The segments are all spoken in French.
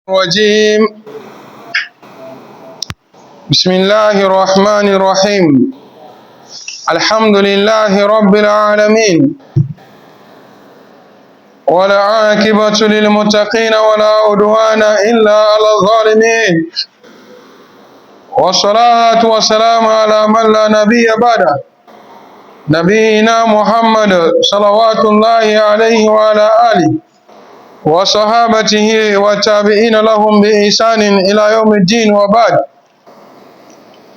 الرجيم. بسم الله الرحمن الرحيم. الحمد لله رب العالمين، ولا عاقبة للمتقين ولا عدوان إلا على الظالمين، والصلاة والسلام على من لا نبي بعده، نبينا محمد صلوات الله عليه وعلى آله وصحابته والتابعين لهم بإحسان إلى يوم الدين. وبعد،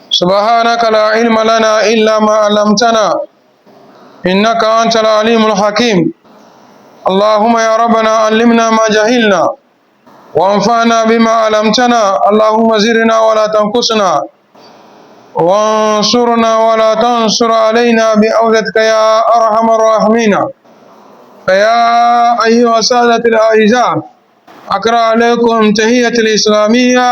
سبحانك لا علم لنا إلا ما علمتنا إنك أنت العليم الحكيم. اللهم يا ربنا علمنا ما جهلنا وانفعنا بما علمتنا. اللهم زدنا ولا تنقصنا، وانصرنا ولا تنصر علينا بعودتك يا أرحم الراحمين. فيا أيها السادة الأعزاء، أقرأ عليكم تحية الإسلامية،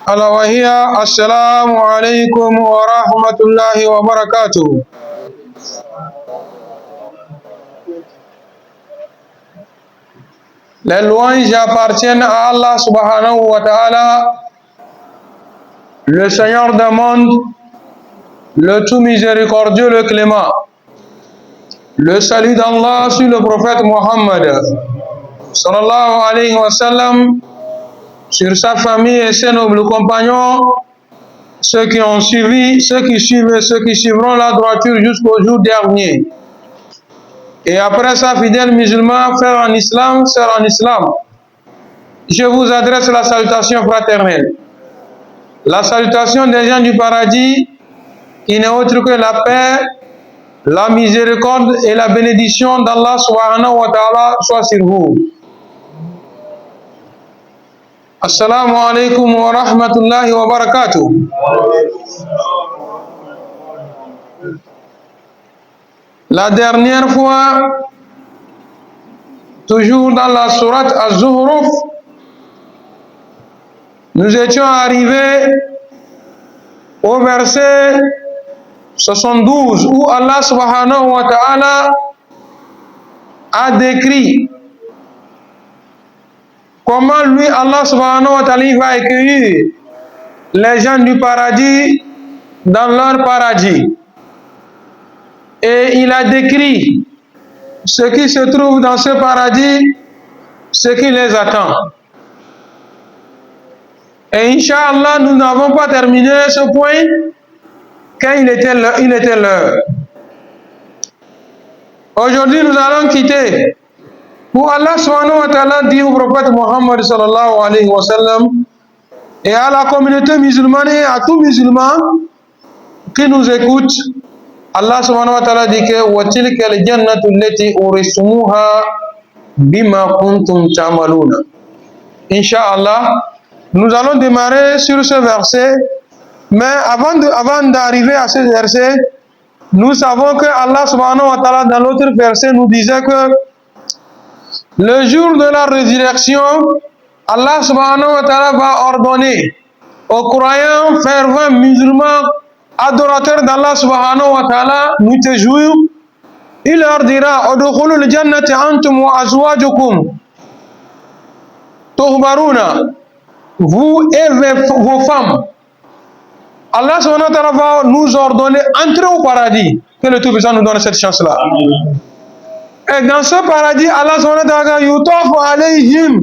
ألا وهي السلام عليكم ورحمة الله وبركاته. Les louanges appartiennent à Allah subhanahu wa ta'ala, le Seigneur des mondes, le tout miséricordieux, le clément. Le salut d'Allah sur le prophète Mohammed sallallahu alayhi wa sallam, sur sa famille et ses nobles compagnons, ceux qui ont suivi, ceux qui suivent et ceux qui suivront la droiture jusqu'au jour dernier. Et après ça, fidèles musulmans, frères en islam, sœurs en islam, je vous adresse la salutation fraternelle. La salutation des gens du paradis, qui n'est autre que la paix, la miséricorde et la bénédiction d'Allah subhanahu wa ta'ala soit sur vous. Assalamu alaikum wa rahmatullahi wa barakatuh. La dernière fois, toujours dans la sourate Az-Zuhruf, nous étions arrivés au verset 72 où Allah subhanahu wa ta'ala a décrit comment lui, Allah subhanahu wa ta'ala, va accueillir les gens du paradis dans leur paradis. Et il a décrit ce qui se trouve dans ce paradis, ce qui les attend. Et Inch'Allah, nous n'avons pas terminé ce point quand il était l'heure. Aujourd'hui, nous allons quitter pour Allah subhanahu wa ta'ala dit au prophète Mohammed sallallahu alayhi wa sallam et à la communauté musulmane et à tous musulmans qui nous écoutent. Allah subhanahu wa ta'ala dit que وَتِلْكَ الْجَنَّةُ الَّتِي أُورِثْتُمُوهَا بِمَا كُنْتُمْ تَعْمَلُونَ. Inch'Allah, nous allons démarrer sur ce verset, mais avant d'arriver à ce verset, nous savons que Allah subhanahu wa ta'ala dans l'autre verset nous disait que le jour de la résurrection, Allah subhanahu wa ta'ala va ordonner aux croyants, fervents musulmans, adorateurs d'Allah subhanahu wa ta'ala, nous te jouons. Il leur dira, Udkhulul jannata antum wa azwajukum tuhbaruna, vous et vos femmes. Allah subhanahu wa ta'ala va nous ordonner entrer au paradis. Que le Tout-Puissant nous donne cette chance-là. Et dans ce paradis, Allah subhanahu wa ta'ala yutafu alayhim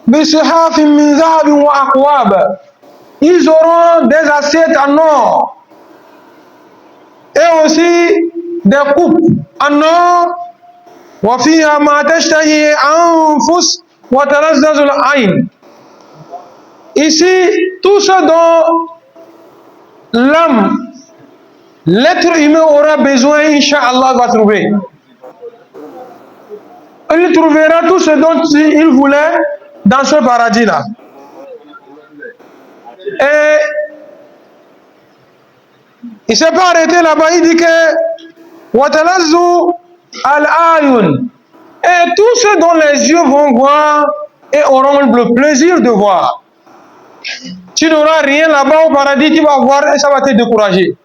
bisihafin min zahabin wa aqwab. Ils auront des assiettes en or et aussi des coupes en or. Wa fiha ma tashtahi anfus wa talazzazul ayn. Ici, tout ce dont l'âme, l'être humain aura besoin, Inch'Allah, va trouver. Il trouvera tout ce dont il voulait dans ce paradis-là. Et il ne s'est pas arrêté là-bas, il dit que Watalazzu al-ayun. Et tout ce dont les yeux vont voir et auront le plaisir de voir. Tu n'auras rien là-bas au paradis, tu vas voir et ça va te décourager.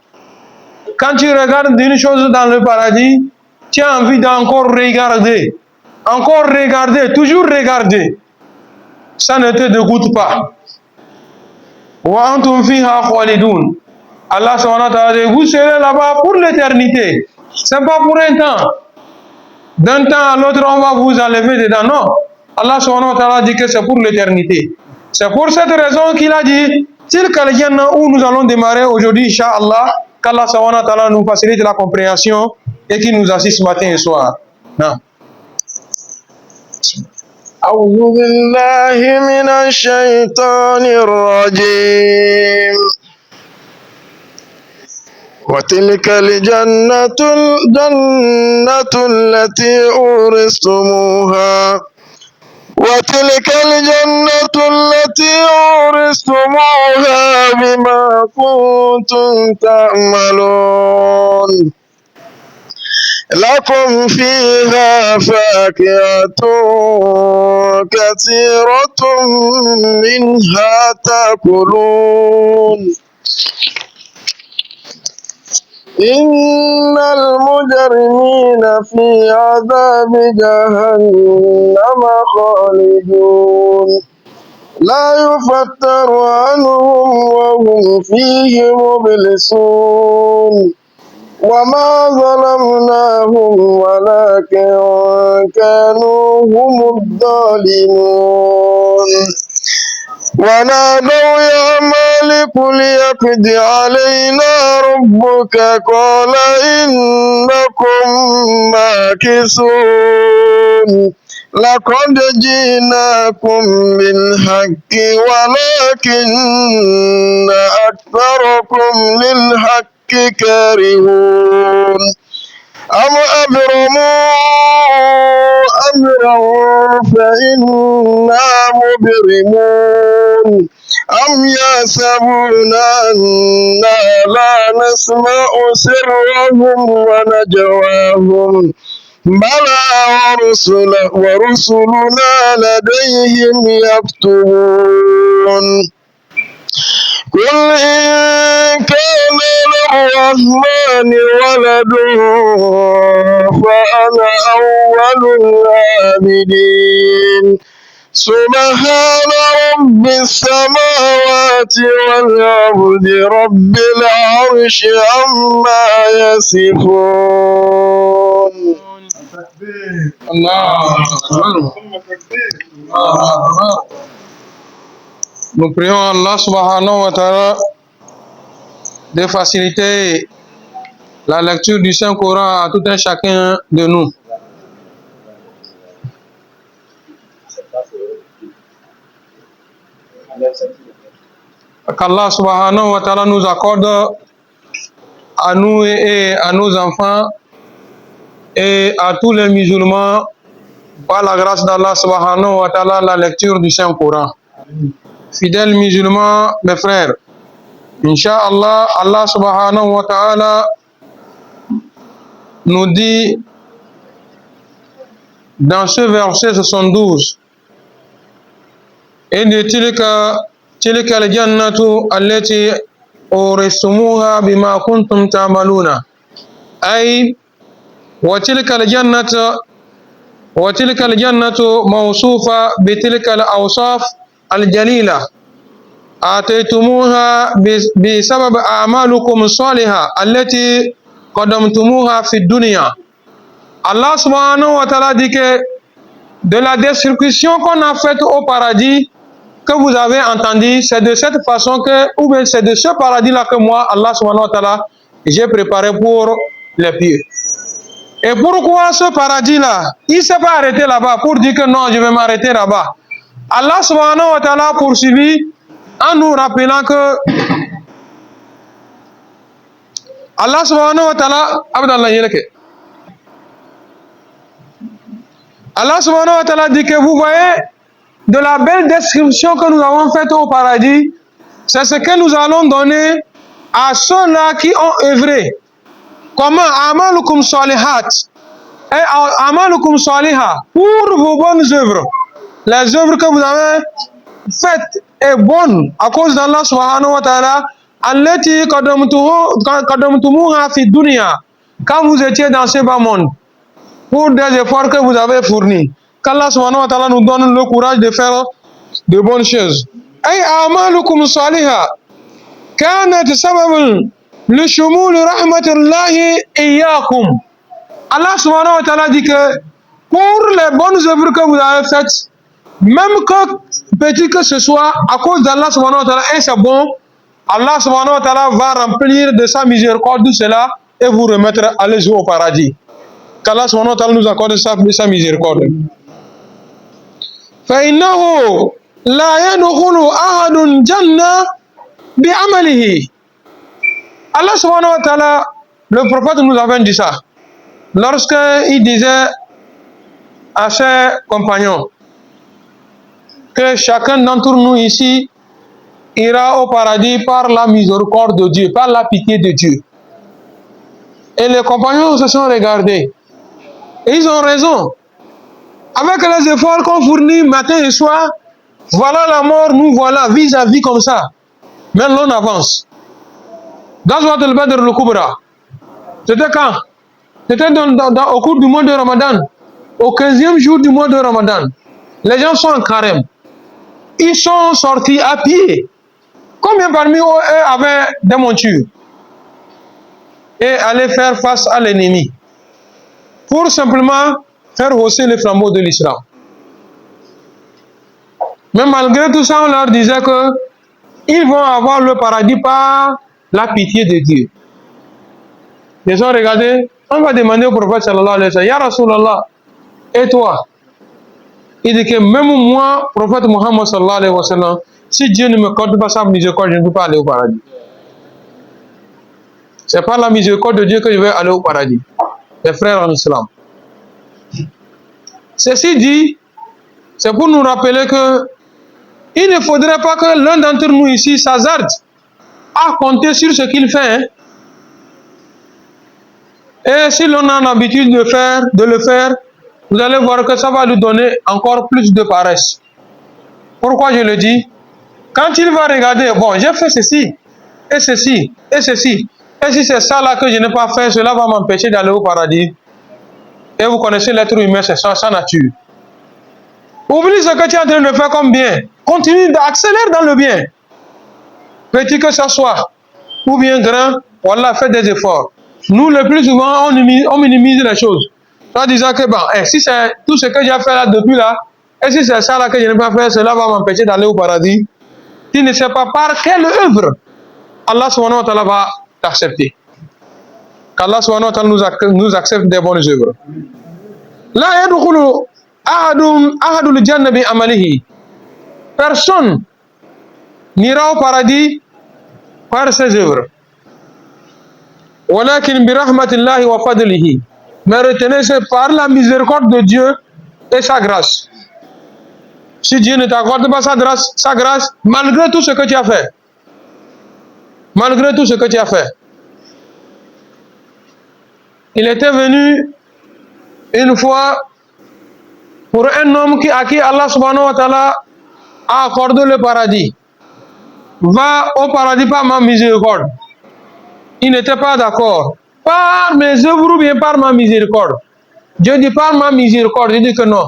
Quand tu regardes une chose dans le paradis, tu as envie d'encore regarder, toujours regarder. ça ne te dégoûte pas. Wa antum fiha khalidun. Allah subhanahu wa ta'ala dit, vous serez là-bas pour l'éternité. C'est pas pour un temps. D'un temps à l'autre, on va vous enlever dedans. Non. Allah subhanahu wa ta'ala dit que c'est pour l'éternité. C'est pour cette raison qu'il a dit, tilka al-janna où nous allons démarrer aujourd'hui, Inch'Allah, qu'Allah subhanahu wa ta'ala nous facilite la compréhension et qu'il nous assiste matin et soir. Non. أعوذ بالله من الشيطان الرجيم وتلك الجنة التي أورثتموها بما كنتم تعملون لكم فيها فاكهة كثيرة منها تأكلون إن المجرمين في عذاب جهنم خالدون لا يفتر عنهم وهم فيه مبلسون وما ظلمناهم ولكن كانوا هم الظالمون ونادوا يا مالك ليقض علينا ربك قال إنكم ماكثون لقد جئناكم بالحق ولكن أكثركم للحق كارهون أم أبرموا أمرا فإنا مبرمون أم يحسبون أنا لا نسمع سرهم ونجواهم بلى ورسلنا لديهم يكتبون قل إن كان للرحمن ولد فأنا أول العابدين سبحان رب السماوات والأرض رب العرش عما يصفون. Nous prions Allah subhanahu wa ta'ala de faciliter la lecture du Saint-Coran à tout un chacun de nous. Qu'Allah subhanahu wa ta'ala nous accorde à nous et à nos enfants et à tous les musulmans par la grâce d'Allah subhanahu wa ta'ala la lecture du Saint-Coran. Fidèles musulmans, mes frères, Inch'Allah, Allah subhanahu wa ta'ala nous dit dans ce verset 72, et de tilka al-jannatu allati uristumuha bima kuntum ta'maluna, ay wa tilka al-jannatu mawsufa bi tilka al-awsaf الجليلة آتيتموها بسبب أعمالكم الصالحة التي قدمتموها في الدنيا. Allah subhanahu wa ta'ala dit que de la description qu'on a faite au paradis que vous avez entendu, c'est de cette façon que, ou bien c'est de ce paradis-là que moi, Allah subhanahu wa ta'ala, j'ai préparé pour les pieux. Et pourquoi ce paradis-là? Il ne s'est pas arrêté là-bas pour dire que non, je vais m'arrêter là-bas. Allah subhanahu wa ta'ala poursuivit en nous rappelant que Allah subhanahu wa ta'ala Allah subhanahu wa ta'ala dit que vous voyez de la belle description que nous avons faite au paradis, c'est ce que nous allons donner à ceux-là qui ont œuvré. Comment? Amalukum salihat. Et amalukum saliha, pour vos bonnes œuvres. Les œuvres que vous avez faites est bonne à cause d'Allah subhanahu wa ta'ala allati qadamtumuha fi dunya, quand vous étiez dans ce bas monde, pour des efforts que vous avez fournis. Qu'Allah subhanahu wa ta'ala nous donne le courage de faire de bonnes choses. Ay a'malukum salihah kanat sababan li shumul rahmatillahi iyyakum. Allah subhanahu wa ta'ala dit que pour les bonnes œuvres que vous avez faites, même que petit que ce soit, à cause d'Allah subhanahu wa ta'ala, et c'est bon, Allah subhanahu wa ta'ala va remplir de sa miséricorde tout cela et vous remettre à les au paradis. Qu'Allah subhanahu wa ta'ala nous accorde sa miséricorde. فإنه لا يدخل أحد الجنة بعمله. Allah subhanahu wa ta'ala, le prophète nous avait dit ça. Lorsqu'il disait à ses compagnons que chacun d'entre nous ici ira au paradis par la miséricorde de Dieu, par la pitié de Dieu. Et les compagnons se sont regardés. Et ils ont raison. Avec les efforts qu'on fournit matin et soir, voilà la mort, nous voilà vis-à-vis comme ça. Mais l'on avance. Ghazwat al-Badr al-Kubra. C'était quand? C'était au cours du mois de Ramadan. Au 15e jour du mois de Ramadan. Les gens sont en carême. Ils sont sortis à pied. Combien parmi eux avaient des montures? Et allaient faire face à l'ennemi. Pour simplement faire hausser les flambeaux de l'islam. Mais malgré tout ça, on leur disait que ils vont avoir le paradis par la pitié de Dieu. Ils ont regardé, on va demander au prophète sallallahu alayhi wa sallam, Ya Rasulallah, et toi? Il dit que même moi, prophète Muhammad sallallahu alayhi wa sallam, si Dieu ne me compte pas sa miséricorde, je ne peux pas aller au paradis. C'est par la miséricorde de Dieu que je vais aller au paradis. Les frères en islam. Ceci dit, c'est pour nous rappeler que il ne faudrait pas que l'un d'entre nous ici s'hazarde à compter sur ce qu'il fait. Hein. Et si l'on a l'habitude de le faire, vous allez voir que ça va lui donner encore plus de paresse. Pourquoi je le dis? Quand il va regarder, bon, j'ai fait ceci, et ceci, et ceci, et si c'est ça là que je n'ai pas fait, cela va m'empêcher d'aller au paradis. Et vous connaissez l'être humain, c'est sa nature. Oublie ce que tu es en train de faire comme bien. Continue d'accélérer dans le bien. Petit que ça soit, ou bien grand, voilà, fais des efforts. Nous, le plus souvent, on minimise les choses. En disant que, bon, si c'est tout ce que j'ai fait là depuis là, et si c'est ça là que je n'ai pas fait, cela va m'empêcher d'aller au paradis. Tu ne sais pas par quelle œuvre Allah subhanahu wa ta'ala va t'accepter. Qu'Allah subhanahu wa ta'ala nous accepte des bonnes œuvres. La yadkhulu ahadul jannah bi amalihi. Personne n'ira au paradis par ses œuvres. Walakin bi rahmatillahi wa fadlihi. Mais retenez, c'est par la miséricorde de Dieu et sa grâce. Si Dieu ne t'accorde pas sa grâce, malgré tout ce que tu as fait, malgré tout ce que tu as fait, il était venu une fois pour un homme à qui Allah subhanahu wa ta'ala a accordé le paradis. Va au paradis par ma miséricorde. Il n'était pas d'accord. Par mes œuvres ou bien par ma miséricorde. Dieu dit par ma miséricorde. Il dit que non.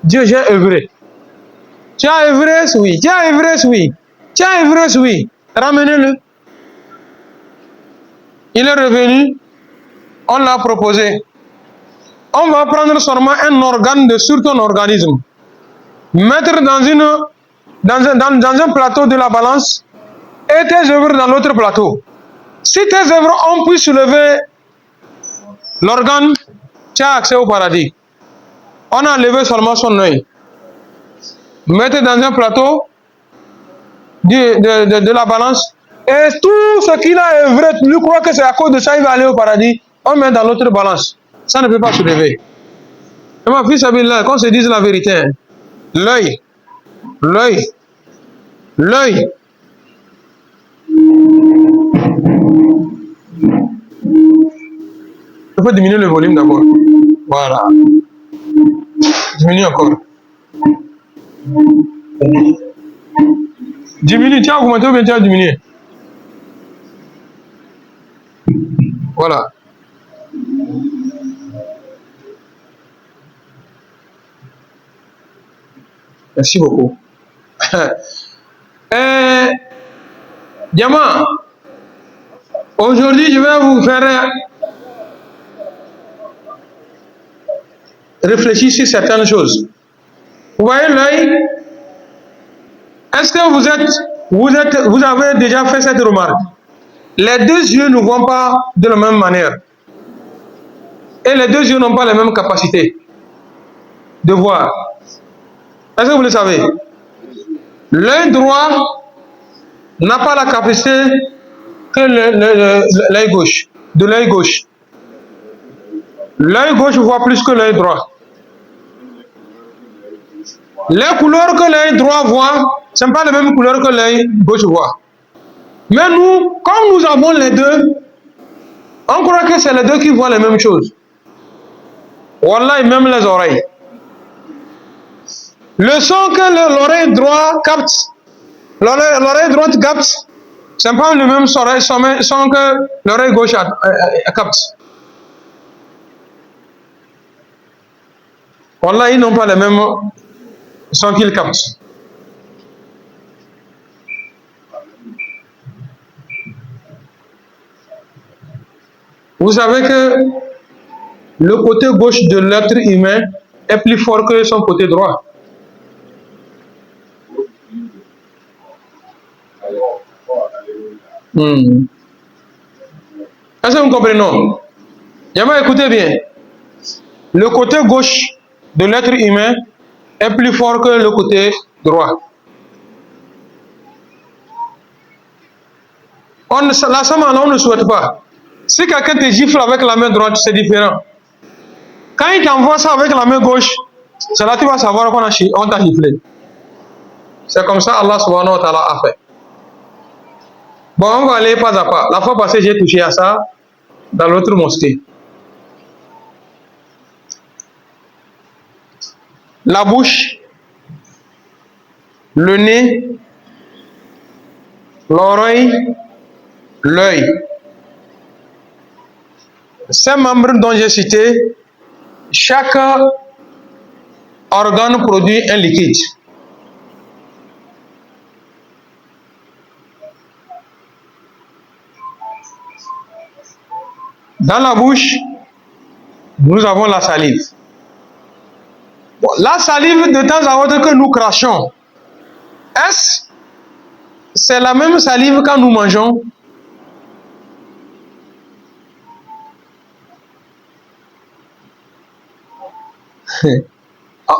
Dieu, j'ai œuvré. Tu as œuvré, oui. Tu as œuvré, oui. Tu as œuvré, oui. Ramenez-le. Il est revenu. On l'a proposé. On va prendre seulement un organe sur ton organisme. Mettre dans un plateau de la balance et tes œuvres dans l'autre plateau. Si tes œuvres ont pu soulever l'organe, tu as accès au paradis. On a levé seulement son œil. Mettez dans un plateau de la balance et tout ce qu'il a œuvré, lui croit que c'est à cause de ça il va aller au paradis. On met dans l'autre balance. Ça ne peut pas soulever. Et ma fille Sabila, qu'on se dise la vérité, hein. L'œil. Il faut diminuer le volume d'abord. Voilà. Diminue encore. Diminue, tu as augmenté ou bien tu as diminué? Voilà. Merci beaucoup. Diamant, aujourd'hui je vais vous faire réfléchir sur certaines choses. Vous voyez l'œil? Est-ce que vous avez déjà fait cette remarque? Les deux yeux ne voient pas de la même manière. Et les deux yeux n'ont pas les mêmes capacités de voir. Est-ce que vous le savez? L'œil droit n'a pas la capacité que l'œil gauche, de l'œil gauche. L'œil gauche voit plus que l'œil droit. Les couleurs que l'œil droit voit, ce n'est pas les mêmes couleurs que l'œil gauche voit. Mais nous, comme nous avons les deux, on croit que c'est les deux qui voient les mêmes choses. Wallah, et même les oreilles. Le son que l'oreille droite capte, l'oreille droite capte, ce n'est pas le même son que l'oreille gauche capte. Wallah, ils n'ont pas les mêmes sons qu'ils captent. Vous savez que le côté gauche de l'être humain est plus fort que son côté droit. Est-ce que vous comprenez? Non. Écoutez bien. Le côté gauche de l'être humain est plus fort que le côté droit. La samana, on ne souhaite pas. Si quelqu'un te gifle avec la main droite, c'est différent. Quand il t'envoie ça avec la main gauche, c'est là que tu vas savoir qu'on t'a giflé. C'est comme ça Allah subhanahu wa ta'ala a fait. Bon, on va aller pas à pas. La fois passée, j'ai touché à ça dans l'autre mosquée. La bouche, le nez, l'oreille, l'œil. Ces membres dont j'ai cité, chaque organe produit un liquide. Dans la bouche, nous avons la salive. Bon, la salive, de temps à autre que nous crachons, est-ce c'est la même salive quand nous mangeons?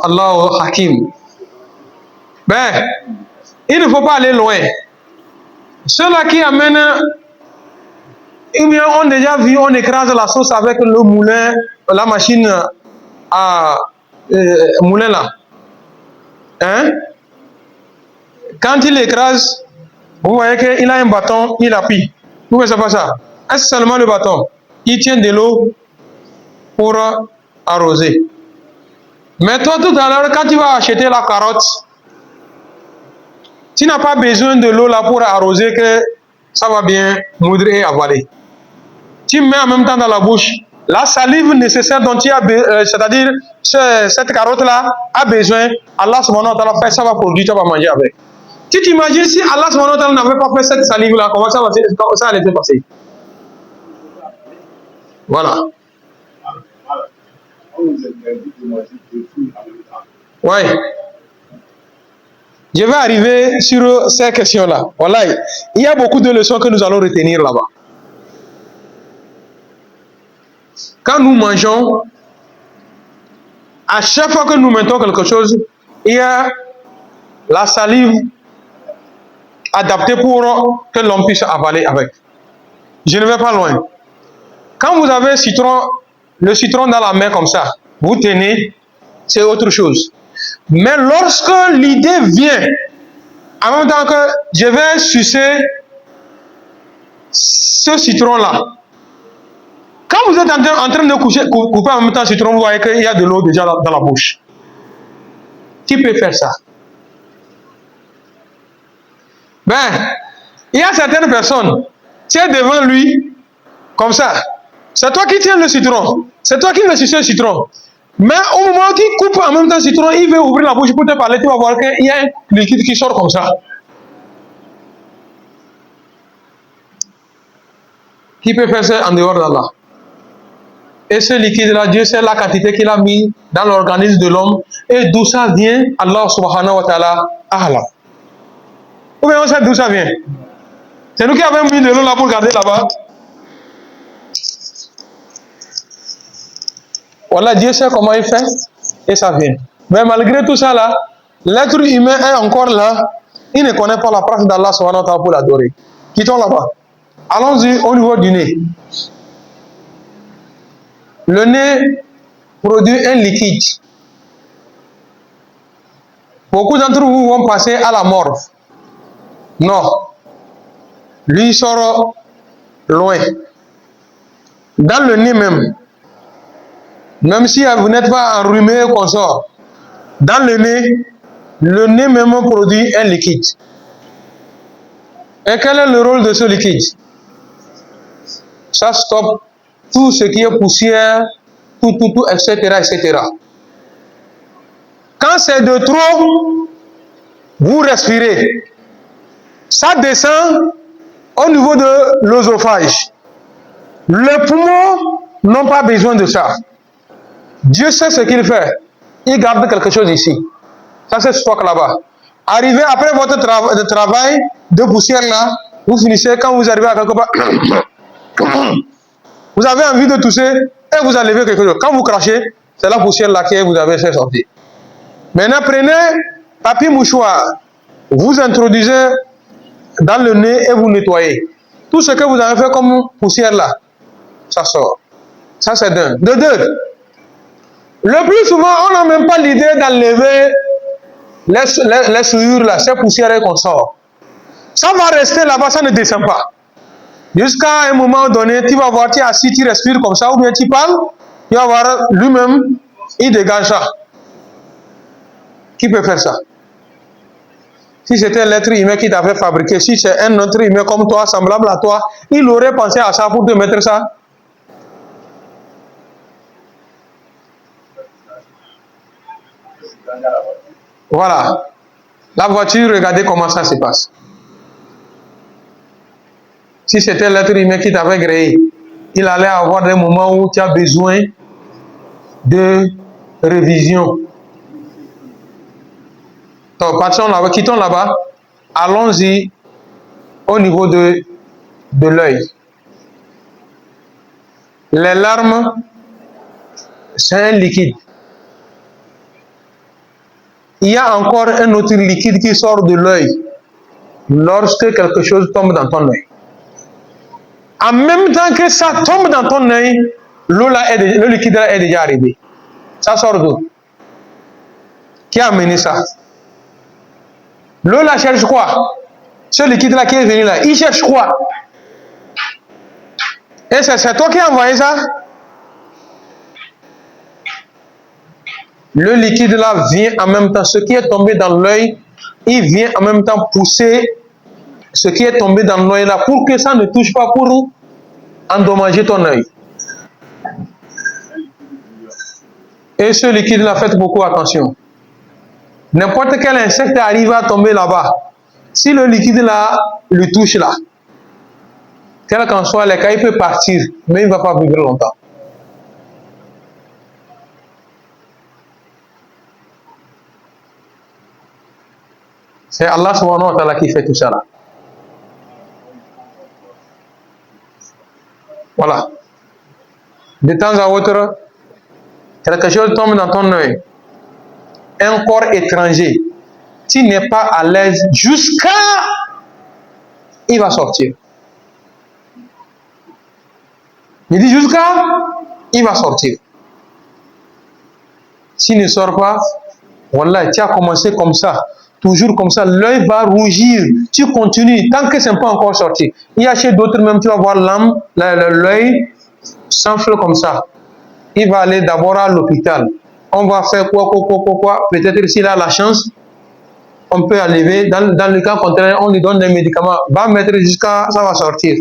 Allahu Hakim. Ben, il ne faut pas aller loin. Ceux-là qui amènent, ils ont déjà vu, on écrase la sauce avec le moulin, la machine à moulin là. Hein? Quand il écrase, vous voyez qu'il a un bâton, il appuie. Vous voyez, c'est pas ça. Est-ce seulement le bâton? Il tient de l'eau pour arroser. Mais toi, tout à l'heure, quand tu vas acheter la carotte, tu n'as pas besoin de l'eau là pour arroser que ça va bien moudre et avaler. Tu mets en même temps dans la bouche la salive nécessaire dont tu as besoin, c'est-à-dire cette carotte là a besoin. Allah subhanahu wa ta'ala fait, ça va produire, tu vas manger avec. Tu t'imagines si Allah subhanahu wa ta'ala n'avait pas fait cette salive là, comment ça allait se passer? Voilà. Ouais. Je vais arriver sur ces questions-là. Voilà. Il y a beaucoup de leçons que nous allons retenir là-bas. Quand nous mangeons, à chaque fois que nous mettons quelque chose, il y a la salive adaptée pour que l'on puisse avaler avec. Je ne vais pas loin. Quand vous avez le citron dans la main comme ça, vous tenez, c'est autre chose. Mais lorsque l'idée vient, en même temps que je vais sucer ce citron-là, quand vous êtes en train de couper en même temps le citron, vous voyez qu'il y a de l'eau déjà dans la bouche. Qui peut faire ça? Ben, il y a certaines personnes, tu es devant lui, comme ça. C'est toi qui tiens le citron. C'est toi qui veux sucer le citron. Mais au moment qu'il coupe en même temps citron, il veut ouvrir la bouche pour te parler, tu vas voir qu'il y a un liquide qui sort comme ça. Qui peut faire ça en dehors d'Allah? Et ce liquide-là, Dieu sait la quantité qu'il a mis dans l'organisme de l'homme et d'où ça vient, Allah subhanahu wa ta'ala, Allah. Ou bien on sait d'où ça vient. C'est nous qui avons mis de l'eau là pour garder là-bas. Voilà, Dieu sait comment il fait et ça vient. Mais malgré tout ça là, l'être humain est encore là. Il ne connaît pas la pratique d'Allah subhanahu wa ta'ala pour l'adorer. Quittons là-bas. Allons-y au niveau du nez. Le nez produit un liquide. Beaucoup d'entre vous vont passer à la morve. Non. Lui sort loin. Dans le nez même si vous n'êtes pas enrhumé qu'on sort, dans le nez même produit un liquide. Et quel est le rôle de ce liquide? Ça stoppe tout ce qui est poussière, tout, etc., etc. Quand c'est de trop, vous respirez. Ça descend au niveau de l'œsophage. Les poumons n'ont pas besoin de ça. Dieu sait ce qu'il fait. Il garde quelque chose ici. Ça, c'est stock là-bas. Arrivé après votre travail de poussière là, vous finissez, quand vous arrivez à quelque part, vous avez envie de tousser et vous enlevez quelque chose. Quand vous crachez, c'est la poussière là que vous avez fait sortir. Maintenant, prenez papier mouchoir, vous introduisez dans le nez et vous nettoyez. Tout ce que vous avez fait comme poussière là, ça sort. Ça, c'est d'un. De deux. Le plus souvent, on n'a même pas l'idée d'enlever les souillures là, ces poussières qu'on sort. Ça va rester là-bas, ça ne descend pas. Jusqu'à un moment donné, tu vas voir, tu es assis, tu respires comme ça, ou bien tu parles, tu vas voir lui-même, il dégage ça. Qui peut faire ça? Si c'était l'être humain qui t'avait fabriqué, si c'est un autre humain comme toi, semblable à toi, il aurait pensé à ça pour te mettre ça. Voilà. La voiture, regardez comment ça se passe. Si c'était l'être humain qui t'avait créé, il allait avoir des moments où tu as besoin de révision. Donc, partons là-bas, quittons là-bas. Allons-y au niveau de l'œil. Les larmes, c'est un liquide. Il y a encore un autre liquide qui sort de l'œil lorsque quelque chose tombe dans ton œil. En même temps que ça tombe dans ton œil, le liquide là est déjà arrivé. Ça sort d'où? Qui a amené ça? L'eau là cherche quoi? Ce liquide là qui est venu là, il cherche quoi? Et c'est toi qui as envoyé ça? Le liquide là vient en même temps, ce qui est tombé dans l'œil, il vient en même temps pousser ce qui est tombé dans l'œil là pour que ça ne touche pas, pour endommager ton œil. Et ce liquide là, faites beaucoup attention. N'importe quel insecte arrive à tomber là-bas. Si le liquide là le touche là, quel qu'en soit le cas, il peut partir, mais il ne va pas vivre longtemps. C'est Allah subhanahu wa ta'ala qui fait tout ça là. Voilà. De temps à autre, quelque chose tombe dans ton œil. Un corps étranger. Tu n'es pas à l'aise jusqu'à... Il va sortir. Il dit jusqu'à... Il va sortir. S'il ne sort pas, voilà, tu as commencé comme ça. Toujours comme ça, l'œil va rougir. Tu continues tant que ce n'est pas encore sorti. Il y a chez d'autres même, tu vas voir l'œil s'enfle comme ça. Il va aller d'abord à l'hôpital. On va faire quoi. Peut-être s'il a la chance, on peut enlever. Dans le cas contraire, on lui donne des médicaments. Va mettre jusqu'à ça va sortir.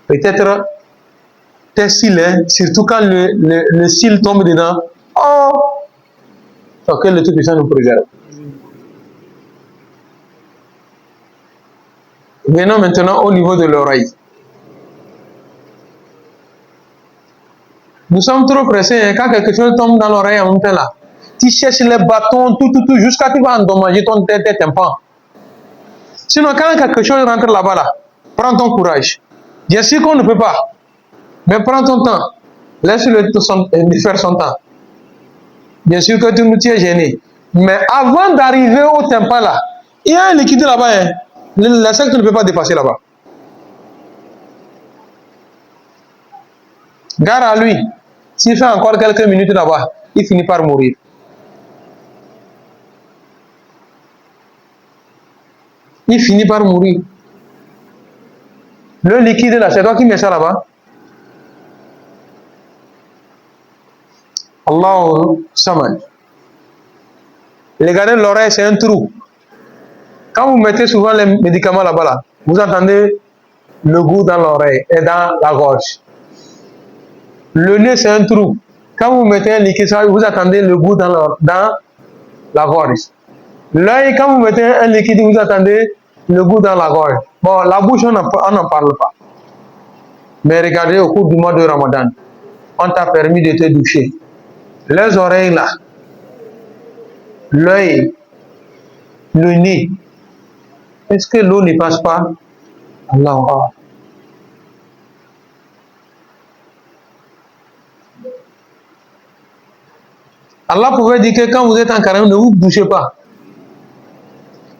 Peut-être tes cils, hein, surtout quand le cil tombe dedans. Oh, que le Tout-Puissant nous préserve. Venons maintenant au niveau de l'oreille. Nous sommes trop pressés, hein, quand quelque chose tombe dans l'oreille en même temps là. Tu cherches les bâtons, tout, jusqu'à tu vas endommager tes tympans. Sinon, quand quelque chose rentre là-bas, là, prends ton courage. Bien sûr qu'on ne peut pas, mais prends ton temps. Laisse-le faire son temps. Bien sûr que tu es gêné. Mais avant d'arriver au tympan là, il y a un liquide là-bas. Hein. L'insecte ne peut pas dépasser là-bas. Gare à lui. S'il fait encore quelques minutes là-bas, il finit par mourir. Il finit par mourir. Le liquide là, c'est toi qui mets ça là-bas. Allahu Samad. Regardez l'oreille, c'est un trou. Quand vous mettez souvent les médicaments là-bas, là, vous entendez le goût dans l'oreille et dans la gorge. Le nez, c'est un trou. Quand vous mettez un liquide, vous attendez le goût dans la gorge. L'œil, quand vous mettez un liquide, vous attendez le goût dans la gorge. Bon, la bouche, on n'en parle pas. Mais regardez, au cours du mois de Ramadan, on t'a permis de te doucher. Les oreilles là, l'œil, le nez, est-ce que l'eau ne passe pas? Allah. Allah pouvait dire que quand vous êtes en carême, ne vous bougez pas.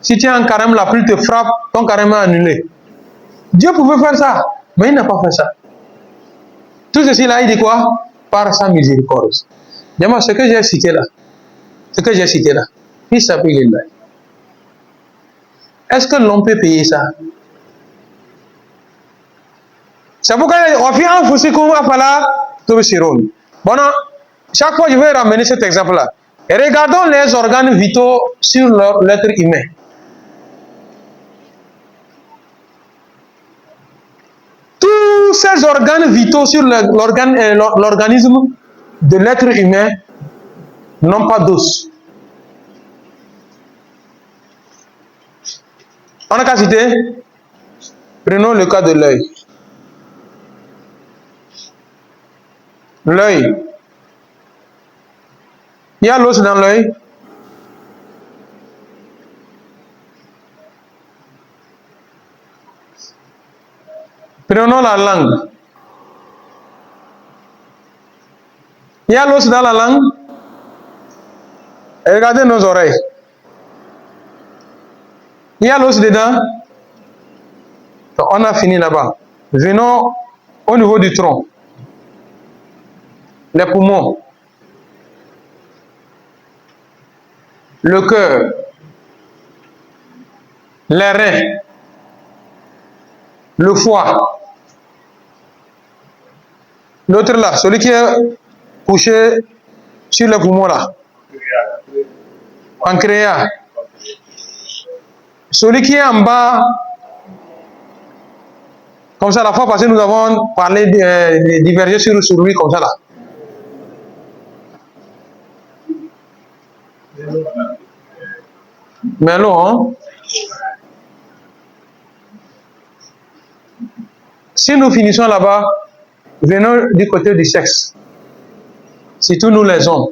Si tu es en carême, la pluie te frappe, ton carême est annulé. Dieu pouvait faire ça, mais il n'a pas fait ça. Tout ceci là, il dit quoi? Par sa miséricorde. Dis-moi, ce que j'ai cité là, il s'appelle là. Est-ce que l'on peut payer ça? C'est pourquoi on fait un fossé comme Afala Tobesiron. Bon, chaque fois je vais ramener cet exemple-là. Regardons les organes vitaux sur l'être humain. Tous ces organes vitaux sur l'organisme de l'être humain n'ont pas d'os. On a qu'à citer. Prenons le cas de l'œil. L'œil. Il y a l'os dans l'œil. Prenons la langue. Il y a l'os dans la langue. Et regardez nos oreilles. Il y a l'os dedans. Donc on a fini là-bas. Venons au niveau du tronc. Les poumons. Le cœur. Les reins. Le foie. L'autre là, celui qui est couché sur les poumons là. Pancréas. Celui qui est en bas, comme ça, la fois passée, nous avons parlé de diverger sur lui, comme ça là. Mais non, hein? Si nous finissons là-bas, venons du côté du sexe. Surtout nous les hommes.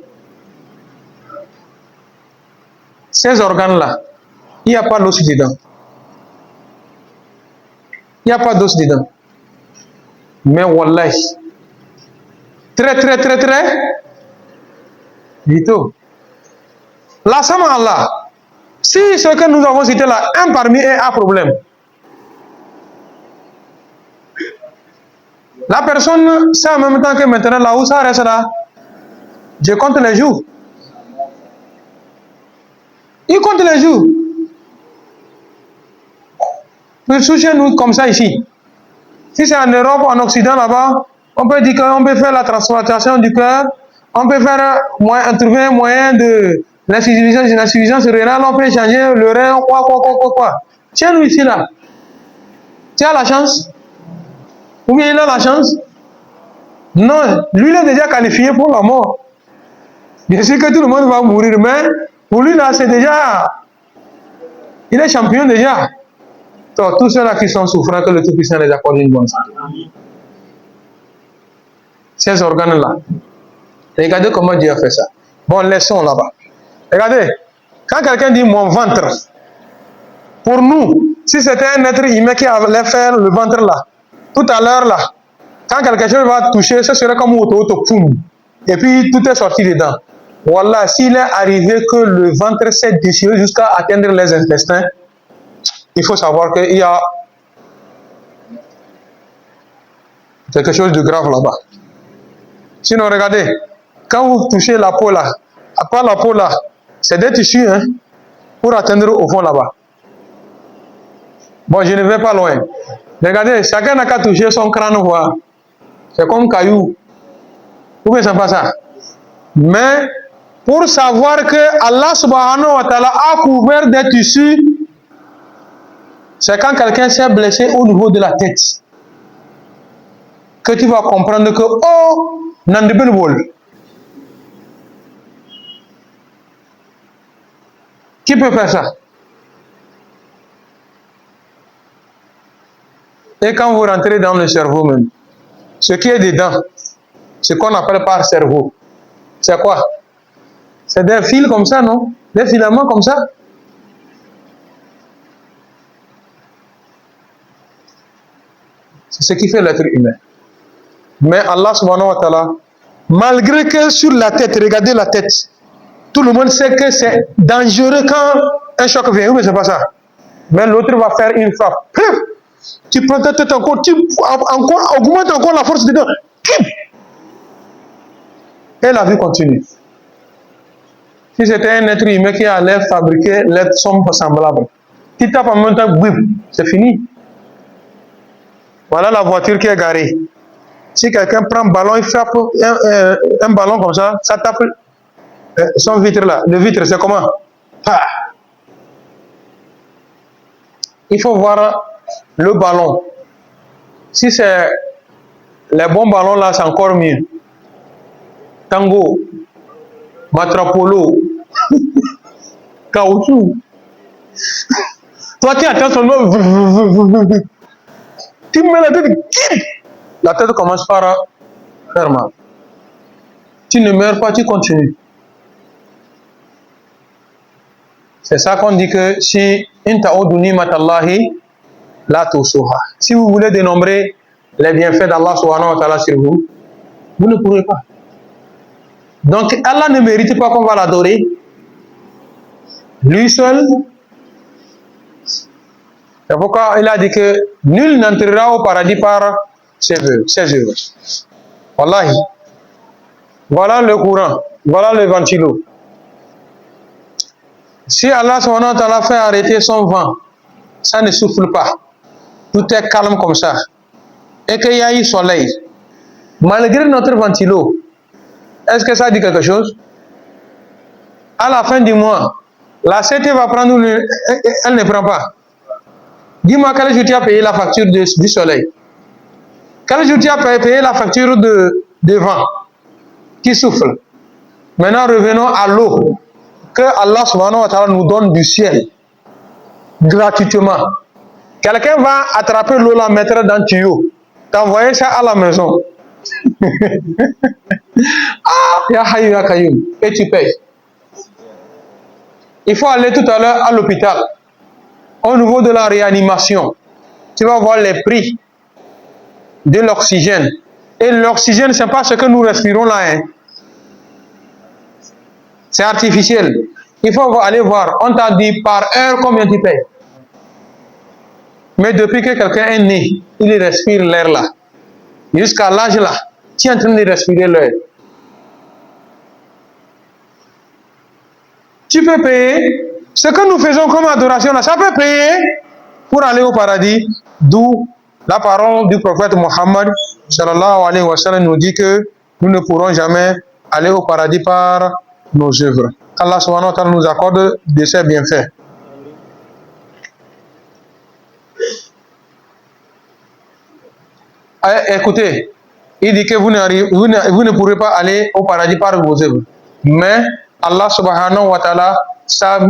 Ces organes-là, il n'y a pas d'os dedans. Il n'y a pas d'os dedans. Mais wallahi, très vitaux. La sama Allah, si ce que nous avons cité là, un parmi eux a problème, la personne sait en même temps que maintenant là où ça reste là, je compte les jours. Il compte les jours. Pour chez nous comme ça ici. Si c'est en Europe, en Occident là-bas, on peut dire qu'on peut faire la transplantation du cœur, on peut faire trouver un moyen de l'insuffisance rénale, on peut changer le rein, quoi. Tiens, nous ici là. Tu as la chance? Ou bien il a la chance? Non, lui il est déjà qualifié pour la mort. Bien sûr que tout le monde va mourir, mais pour lui là, c'est déjà, il est champion déjà. Donc, tous ceux-là qui sont souffrants, que le Tout-Puissant les accorde une bonne santé. Ces organes-là. Regardez comment Dieu a fait ça. Bon, laissons là-bas. Regardez, quand quelqu'un dit mon ventre, pour nous, si c'était un être humain qui allait faire le ventre là, tout à l'heure là, quand quelque chose va toucher, ce serait comme auto poum. Et puis tout est sorti dedans. Voilà, s'il est arrivé que le ventre s'est déchiré jusqu'à atteindre les intestins, il faut savoir qu'il y a quelque chose de grave là-bas. Sinon, regardez, quand vous touchez la peau là, à part la peau là, c'est des tissus hein, pour atteindre au fond là-bas. Bon, je ne vais pas loin. Regardez, chacun n'a qu'à toucher son crâne, voir. C'est comme caillou. Vous ne savez pas ça. Mais pour savoir que Allah subhanahu wa ta'ala a couvert des tissus, c'est quand quelqu'un s'est blessé au niveau de la tête que tu vas comprendre que, oh, Nandibin Wol. Qui peut faire ça? Et quand vous rentrez dans le cerveau même, ce qui est dedans, ce qu'on appelle par cerveau, c'est quoi? C'est des fils comme ça, non? Des filaments comme ça? C'est ce qui fait l'être humain. Mais Allah subhanahu wa ta'ala, malgré que sur la tête, regardez la tête, tout le monde sait que c'est dangereux quand un choc vient, mais c'est pas ça. Mais l'autre va faire une frappe. Tu prends ta tête encore, tu augmentes encore la force dedans. Et la vie continue. Si c'était un être humain qui allait fabriquer l'être somme semblable, tu tapes en même temps, c'est fini. Voilà la voiture qui est garée. Si quelqu'un prend un ballon, il frappe un ballon comme ça tape son vitre là. Le vitre, c'est comment? Il faut voir le ballon. Si c'est les bons ballons là, c'est encore mieux. Tango, Matrapolo, caoutchouc. Toi, tu attends seulement. Tu mets la tête commence par faire mal. Tu ne meurs pas, tu continues. C'est ça qu'on dit que si si vous voulez dénombrer les bienfaits d'Allah subhanahu wa ta'ala sur vous, vous ne pourrez pas. Donc Allah ne mérite pas qu'on va l'adorer. Lui seul. C'est pourquoi il a dit que nul n'entrera au paradis par ses œuvres. Wallahi. Voilà le courant. Voilà le ventilo. Si Allah subhanahu wa ta'ala fait arrêter son vent, ça ne souffle pas. Tout est calme comme ça. Et qu'il y a eu soleil. Malgré notre ventilo, est-ce que ça dit quelque chose? À la fin du mois, la CT va prendre, elle ne prend pas. Dis-moi quel jour tu as payé la facture du soleil. Quel jour tu as payé la facture de vent qui souffle. Maintenant, revenons à l'eau que Allah subhanahu wa ta'ala nous donne du ciel gratuitement. Quelqu'un va attraper l'eau, la mettre dans le tuyau, t'envoyer ça à la maison. Ya Hayyu Ya Qayyum, et tu payes. Il faut aller tout à l'heure à l'hôpital. Au niveau de la réanimation, tu vas voir les prix de l'oxygène. Et l'oxygène, ce n'est pas ce que nous respirons là. Hein. C'est artificiel. Il faut aller voir. On t'a dit par heure combien tu payes. Mais depuis que quelqu'un est né, il respire l'air là. Jusqu'à l'âge là, tu es en train de respirer l'air. Tu peux payer. Ce que nous faisons comme adoration là, ça peut payer pour aller au paradis. D'où la parole du prophète Mohammed sallallahu alayhi wa sallam nous dit que nous ne pourrons jamais aller au paradis par nos œuvres. Allah subhanahu wa ta'ala nous accorde de ses bienfaits. Écoutez, Il dit que vous ne pourrez pas aller au paradis par vos œuvres. Mais Allah subhanahu wa ta'ala, sa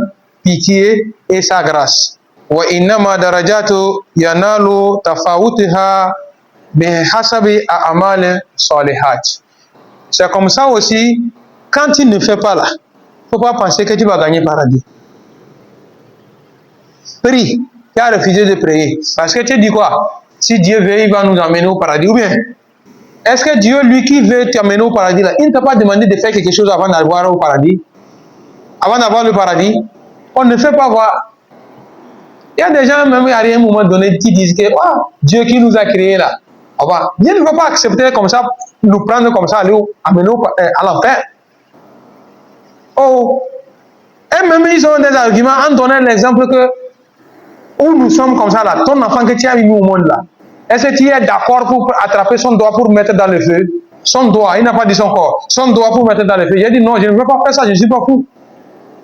pitié et sa grâce. Wa innama darajatu yanalu tafawutiha bihasabi a'mal salihat. C'est comme ça aussi, quand tu ne fais pas là, faut pas penser que tu vas gagner paradis. Prie, tu as refusé de prier. Parce que tu dis quoi? Si Dieu veut, il va nous emmener au paradis. Ou bien, est-ce que Dieu, lui qui veut t'amener au paradis, là, il ne t'a pas demandé de faire quelque chose avant d'avoir au paradis? Avant d'avoir le paradis? On ne fait pas voir. Il y a des gens, même à un moment donné, qui disent que oh, Dieu qui nous a créés là, Dieu ne va pas accepter comme ça, nous prendre comme ça, aller amener à l'enfer. Oh, et même ils ont des arguments en donnant l'exemple que où nous sommes comme ça là, ton enfant que tu as mis au monde là, est-ce que tu es d'accord pour attraper son doigt pour mettre dans le feu? Son doigt, il n'a pas dit son corps, son doigt pour mettre dans le feu. Il a dit non, je ne veux pas faire ça, je ne suis pas fou.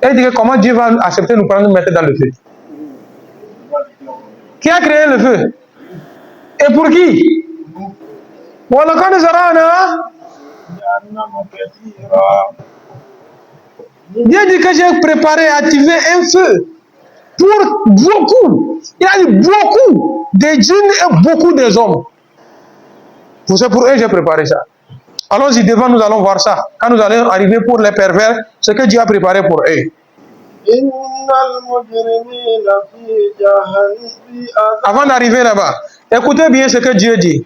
Et il dit que comment Dieu va accepter nous prendre et nous mettre dans le feu? Qui a créé le feu? Et pour qui? Dieu dit que j'ai préparé, activé un feu pour beaucoup. Il a dit beaucoup des djinns et beaucoup des hommes. C'est pour eux que j'ai préparé ça. Allons-y devant, nous allons voir ça. Quand nous allons arriver pour les pervers, ce que Dieu a préparé pour eux. Avant d'arriver là-bas, écoutez bien ce que Dieu dit.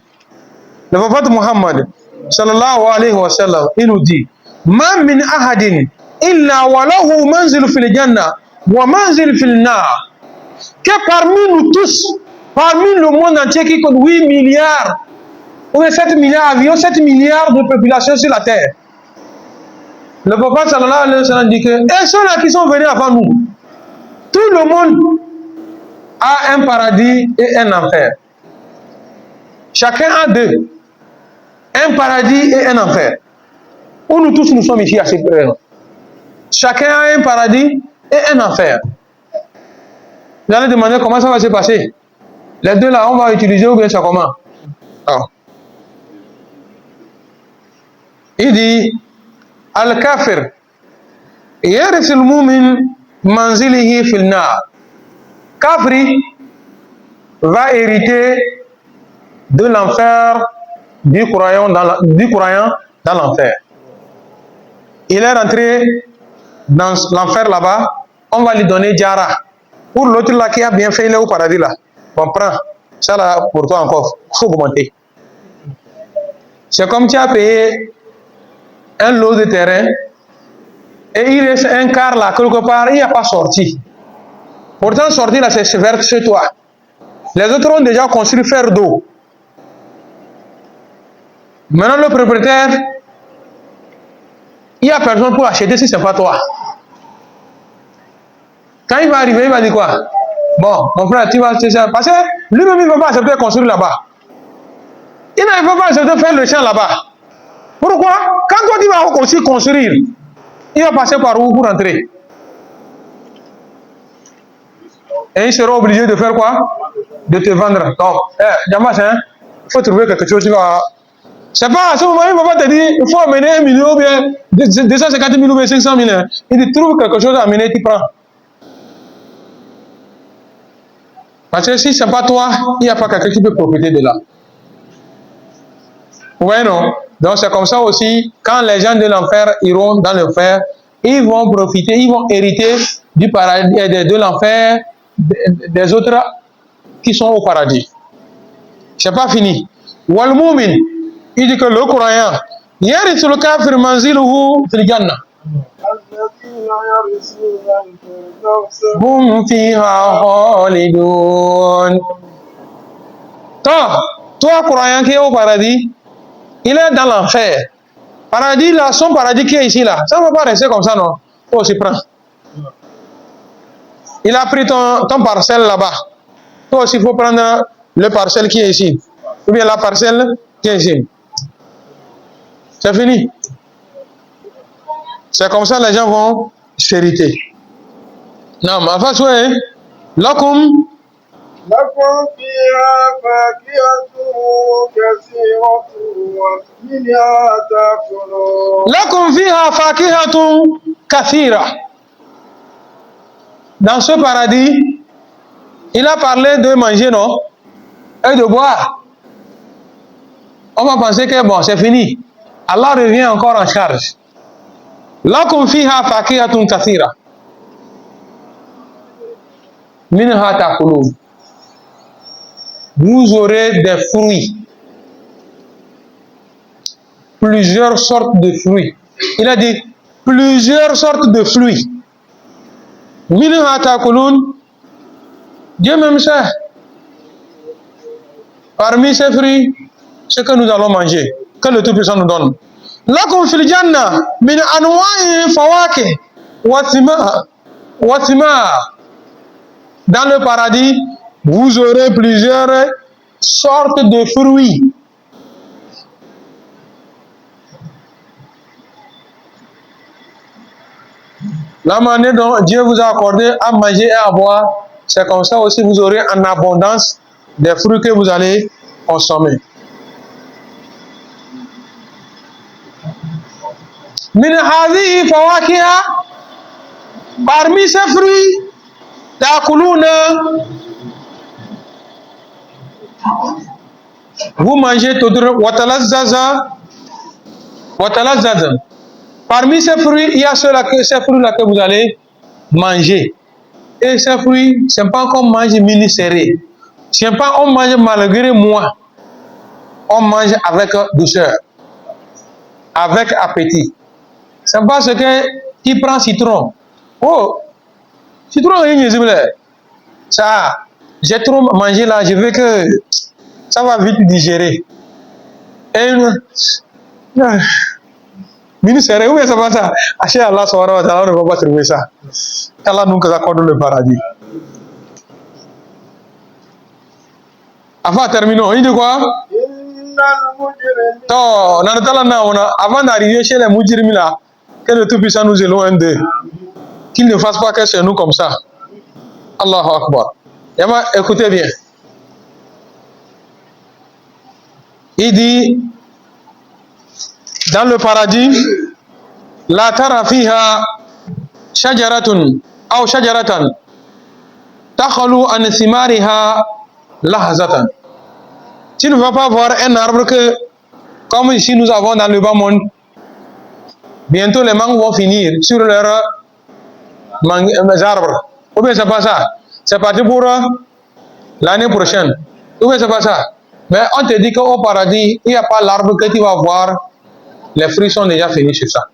Le prophète Muhammad, sallallahu alayhi wa sallam, il nous dit Ma min ahadin illa walahu manzil fil janna wa manzil fil nar. Que parmi nous tous, parmi le monde entier qui compte 8 milliards, ou 7 milliards avions, 7 milliards de population sur la terre. Le prophète sallallahu alayhi wa sallam dit que, et ceux-là qui sont venus avant nous, tout le monde a un paradis et un enfer. Chacun a deux. Un paradis et un enfer. Où nous tous nous sommes ici à ce présent. Chacun a un paradis et un enfer. Vous allez demander comment ça va se passer. Les deux là, on va utiliser ou bien ça comment? Alors. Il dit Al-Kafir yarisul mu'min manzilihi fil nar. Kafri va hériter de l'enfer du croyant dans l'enfer. Il est rentré dans l'enfer là-bas, on va lui donner Diara. Pour l'autre là qui a bien fait, il est au paradis là. On prend ça là pour toi encore, il faut augmenter. C'est comme tu as payé un lot de terrain et il reste un quart là, quelque part, il n'y a pas sorti. Pourtant, sorti là, c'est vers chez toi. Les autres ont déjà construit fer d'eau. Maintenant, le propriétaire, il n'y a personne pour acheter si ce n'est pas toi. Quand il va arriver, il va dire quoi? Bon, mon frère, tu vas acheter ça. Parce que lui-même, il ne va pas accepter de construire là-bas. Il ne va pas accepter de faire le champ là-bas. Pourquoi? Quand toi, tu vas aussi construire, il va passer par où pour entrer? Et il sera obligé de faire quoi? De te vendre. Donc, Jamas, il faut trouver quelque chose qui va... C'est pas à ce moment, il ne va pas te dire, il faut amener 1 million ou bien 250 000 ou bien 500 000. Il te trouve quelque chose à amener, tu prends. Parce que si ce n'est pas toi, il n'y a pas quelqu'un qui peut profiter de là. Ouais, non? Donc c'est comme ça aussi, quand les gens de l'enfer iront dans l'enfer, ils vont profiter, ils vont hériter du paradis, de l'enfer, des autres qui sont au paradis. C'est pas fini. Wal mu'min, il dit que le croyant, yarisul kafir manziluhu fil janna. Hum fiha khalidun. Toi croyant qui est au paradis, il est dans l'enfer. Paradis là, son paradis qui est ici là, ça ne va pas rester comme ça, non? Il faut s'y prendre. Il a pris ton parcelle là-bas. Toi aussi, il faut prendre le parcelle qui est ici. Ou bien la parcelle qui est ici. C'est fini. C'est comme ça les gens vont s'hériter. Non, mais enfin, lakum لكم فيها فاكهة كثيرة ومنها تأكلون. لكم فيها فاكهة كثيرة. Dans ce paradis, il a parlé de manger, non? Et de boire. On va penser que bon, c'est fini. Allah revient encore en charge. Lakum fiha fakiyatun kathira. Minha ta'kulun. Vous aurez des fruits. Plusieurs sortes de fruits. Il a dit plusieurs sortes de fruits. Minha ta'kulun. Dieu même sait. Parmi ces fruits, ce que nous allons manger, que le Tout-Puissant nous donne. Lakum fil janna min anwa'i fawakih wa thimar. Dans le paradis, vous aurez plusieurs sortes de fruits. La manière dont Dieu vous a accordé à manger et à boire, c'est comme ça aussi vous aurez en abondance des fruits que vous allez consommer. Min hadhihi fawakiha, parmi ces fruits, ta'kuluna, vous mangez tout watalazzaza. Parmi ces fruits, il y a ces fruits-là que vous allez manger. Et ces fruits, ce n'est pas qu'on mange mini-serré. Ce n'est pas on mange malgré moi. On mange avec douceur, avec appétit. C'est parce que qui prend citron. Oh, citron, ça, j'ai trop mangé là, je veux que ça va vite digérer. Et ministère, où est-ce que ça? Acheter Allah subhanahu wa ta'ala, on ne va pas trouver ça. Allah nous accorde le paradis. Avant, terminons. Il dit quoi? Avant d'arriver chez les mujrimis là, que le Tout-Puissant nous éloigne d'eux. Qu'il ne fasse pas que c'est nous comme ça. Allahu Akbar. Yama, écoutez bien. Il dit, dans le paradis, la tara fiha shajaratun aw shajaratan takhalu an thimariha lahzatan. Tu ne vas pas voir un arbre que, comme ici nous avons dans le bas monde, bientôt les mangues vont finir sur leurs arbres. Ou bien c'est pas ça. C'est parti pour l'année prochaine. Ou bien c'est pas ça. Mais on te dit qu'au paradis, il n'y a pas l'arbre que tu vas voir. Les fruits sont déjà finis sur ça.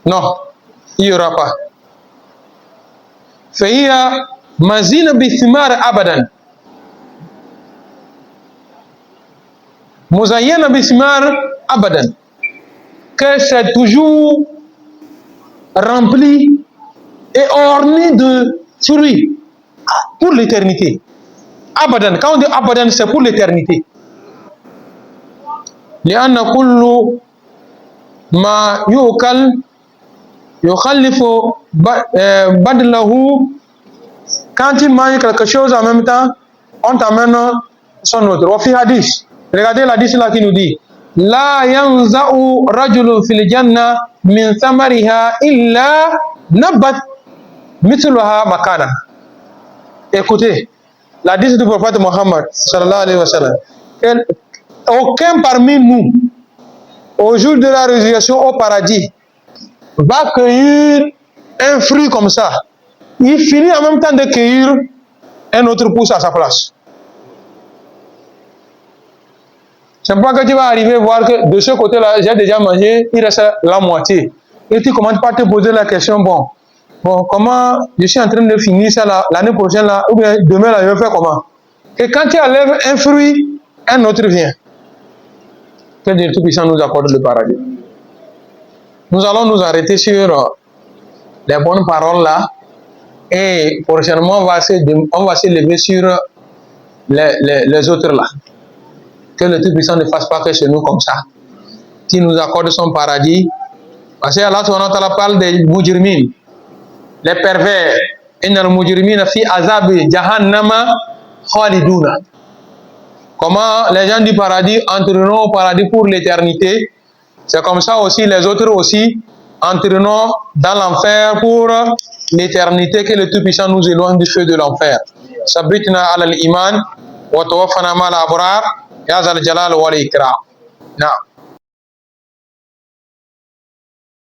Non, il n'y aura pas. Fahiya mazina bithimar abadan. Muzayyana bithimar abadan. Que c'est toujours rempli et orné de fruits pour l'éternité. Abadan, quand on dit abadan, c'est pour l'éternité. لأن كل ما يؤكل يخلف بدله. Quand tu manges quelque chose en même temps, on t'amène son autre. Au fi hadith, regardez l'hadith là qui nous dit La yanza'u rajulun fil janna min thamariha illa nabat mithluha makana. Écoutez, l'hadith du prophète Mohammed sallallahu alayhi wa sallam. Aucun parmi nous, au jour de la résurrection au paradis, va cueillir un fruit comme ça. Il finit en même temps de cueillir un autre pouce à sa place. C'est pas que tu vas arriver à voir que de ce côté-là, j'ai déjà mangé, il reste la moitié. Et tu commences par te poser la question, bon, comment je suis en train de finir ça l'année prochaine, là, ou bien demain, là, je vais faire comment? Et quand tu enlèves un fruit, un autre vient. Que Dieu Tout-Puissant nous accorde le paradis. Nous allons nous arrêter sur les bonnes paroles là. Et prochainement, on va se lever sur les autres là. Que le Tout-Puissant ne fasse pas que chez nous comme ça. Qu'il nous accorde son paradis. Parce que Allah subhanahu wa ta'ala parle des mujrimin, les pervers innal mujrimina fi azab jahannama khaliduna. Comment les gens du paradis entreront au paradis pour l'éternité, c'est comme ça aussi les autres aussi entreront dans l'enfer pour l'éternité. Que le Tout-Puissant nous éloigne du feu de l'enfer. Sabitna ala al-iman wa tawaffana ma al-abrar ya zal jalal wal ikram. Naam.